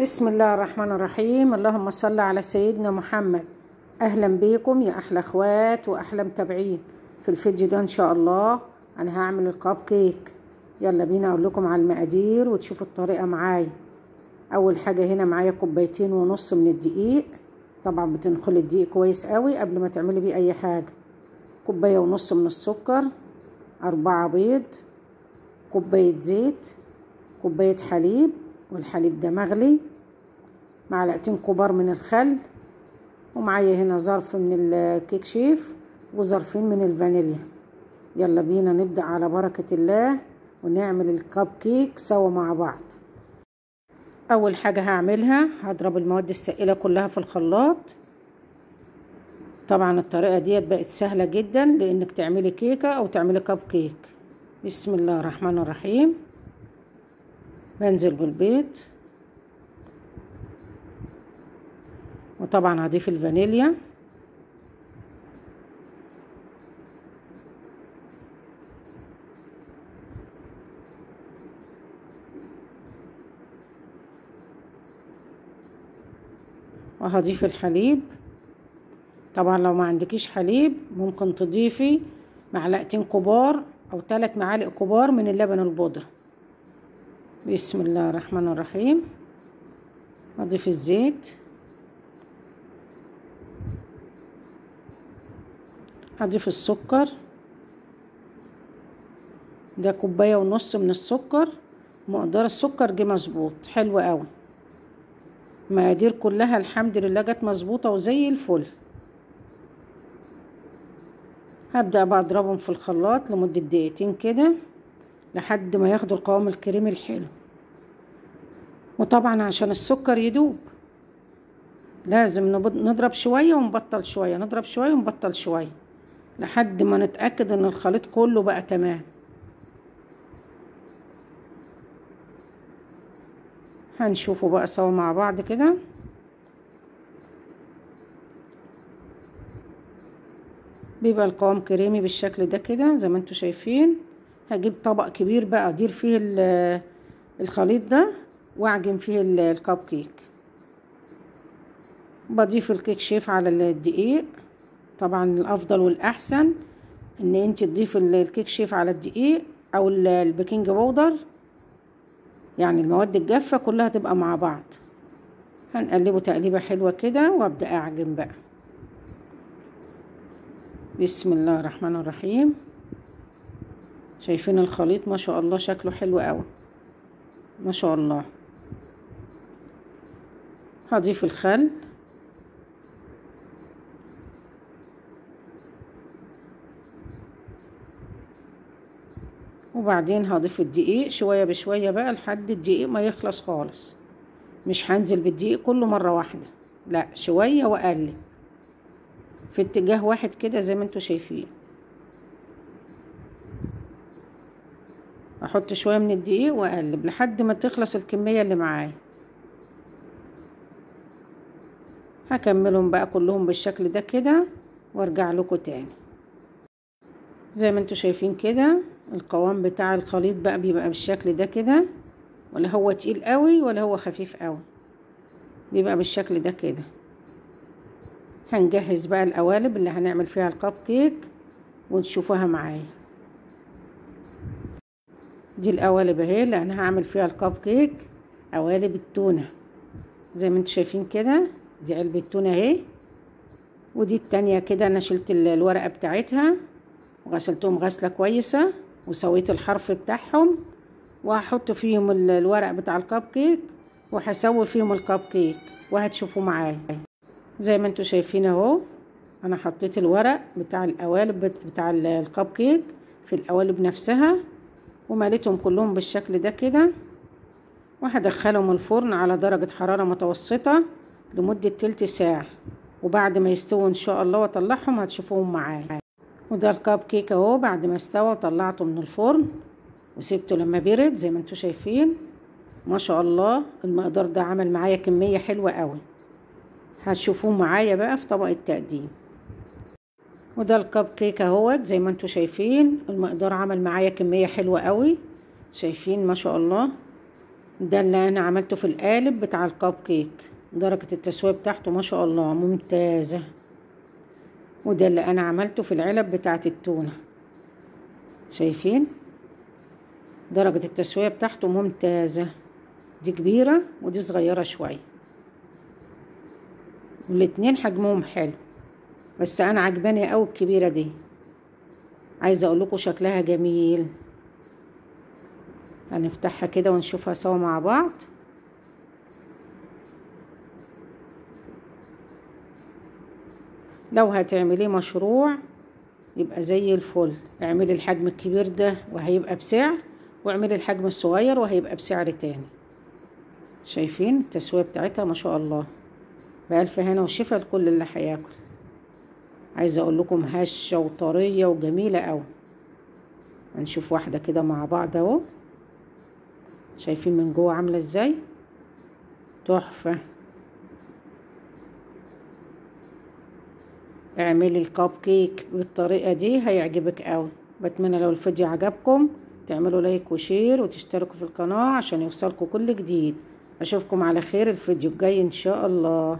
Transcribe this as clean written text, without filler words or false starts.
بسم الله الرحمن الرحيم. اللهم صل على سيدنا محمد. اهلا بيكم يا احلى اخوات واحلى متابعين. في الفيديو ده ان شاء الله انا هعمل الكب كيك. يلا بينا اقول لكم على المقادير وتشوفوا الطريقه معايا. اول حاجه هنا معايا 2.5 كوبايات من الدقيق. طبعا بتنخلي الدقيق كويس قوي قبل ما تعملي بيه اي حاجه. 1.5 كوباية من السكر، 4 بيض، كوبايه زيت، كوبايه حليب، والحليب ده مغلي، معلقتين كبار من الخل، ومعايا هنا ظرف من الكيك شيف وظرفين من الفانيليا. يلا بينا نبدأ على بركة الله ونعمل الكب كيك سوا مع بعض. اول حاجة هعملها هضرب المواد السائلة كلها في الخلاط. طبعا الطريقة ديت بقت سهلة جدا لانك تعملي كيكة او تعملي كب كيك. بسم الله الرحمن الرحيم. بنزل بالبيض، وطبعا هضيف الفانيليا، وهضيف الحليب. طبعا لو ما عندكيش حليب ممكن تضيفي معلقتين كبار او 3 معالق كبار من اللبن البودرة. بسم الله الرحمن الرحيم. هضيف الزيت، هضيف السكر. ده 1.5 كوباية من السكر. مقدار السكر جه مظبوط حلو قوي. المقادير كلها الحمد لله جت مظبوطه وزي الفل. هبدأ بقى اضربهم في الخلاط لمدة دقيقتين كده لحد ما ياخدوا القوام الكريمي الحلو. وطبعا عشان السكر يدوب لازم نضرب شوية ونبطل شوية، نضرب شوية ونبطل شوية لحد ما نتأكد ان الخليط كله بقى تمام. هنشوفه بقى سوا مع بعض كده. بيبقى القوام كريمي بالشكل ده كده زي ما انتوا شايفين. هجيب طبق كبير بقى ادير فيه الخليط ده واعجن فيه الكب كيك. بضيف الكيك شيف على الدقيق. طبعا الافضل والاحسن ان انت تضيف الكيك شيف على الدقيق او البيكنج باودر، يعني المواد الجافة كلها تبقى مع بعض. هنقلبه تقليبة حلوة كده وابدأ اعجن بقى. بسم الله الرحمن الرحيم. شايفين الخليط ما شاء الله شكله حلو قوي ما شاء الله. هضيف الخل، وبعدين هضيف الدقيق شوية بشوية بقى لحد الدقيق ما يخلص خالص. مش هنزل بالدقيق كله مرة واحدة، لا شوية واقلب في اتجاه واحد كده زي ما انتوا شايفين. احط شوية من الدقيق واقلب لحد ما تخلص الكمية اللي معايا. هكملهم بقى كلهم بالشكل ده كده وارجع لكم تاني. زي ما انتوا شايفين كده القوام بتاع الخليط بقى بيبقى بالشكل ده كده، ولا هو تقيل قوي ولا هو خفيف قوي، بيبقى بالشكل ده كده. هنجهز بقى القوالب اللي هنعمل فيها الكب كيك ونشوفوها معايا. دي القوالب اهي اللي انا هعمل فيها الكب كيك. قوالب التونة زي ما انتوا شايفين كده. دي علبة تونة اهي، ودي التانية كده انا شلت الورقة بتاعتها وغسلتهم غسلة كويسة وسويت الحرف بتاعهم، وهحط فيهم الورق بتاع الكب كيك وهسوي فيهم الكب كيك وهتشوفوا معايا. زي ما انتوا شايفين اهو انا حطيت الورق بتاع القوالب بتاع الكب كيك في القوالب نفسها ومليتهم كلهم بالشكل ده كده، وهدخلهم الفرن على درجة حرارة متوسطة لمدة تلت ساعة، وبعد ما يستووا ان شاء الله واطلعهم هتشوفوهم معايا. وده الكب كيك اهو بعد ما استوى طلعته من الفرن وسبته لما برد زي ما انتوا شايفين. ما شاء الله المقدار ده عمل معايا كمية حلوة قوي. هتشوفوه معايا بقى في طبق التقديم. وده الكب كيك اهوت زي ما انتوا شايفين المقدار عمل معايا كمية حلوة قوي. شايفين ما شاء الله ده اللي انا عملته في القالب بتاع الكب كيك. درجة التسوية بتاعته ما شاء الله ممتازة. وده اللي انا عملته في العلب بتاعت التونة. شايفين درجة التسوية بتاعته ممتازة. دي كبيرة ودي صغيرة شوية، والاتنين حجمهم حلو، بس انا عجباني اوي الكبيرة دي. عايزة اقول لكم شكلها جميل. هنفتحها كده ونشوفها سوا مع بعض. لو هتعمليه مشروع يبقى زي الفل، اعملي الحجم الكبير ده وهيبقى بسعر، واعملي الحجم الصغير وهيبقى بسعر تاني. شايفين التسوية بتاعتها ما شاء الله. بألف هنا وشفا لكل اللي هياكل. عايزة اقول لكم هشة وطرية وجميلة اوي. هنشوف واحدة كده مع بعض اهو. شايفين من جوه عاملة ازاي؟ تحفة. اعملي الكب كيك بالطريقة دي هيعجبك اوي. بتمنى لو الفيديو عجبكم تعملوا لايك وشير وتشتركوا في القناة عشان يوصلكوا كل جديد. اشوفكم على خير الفيديو الجاي ان شاء الله.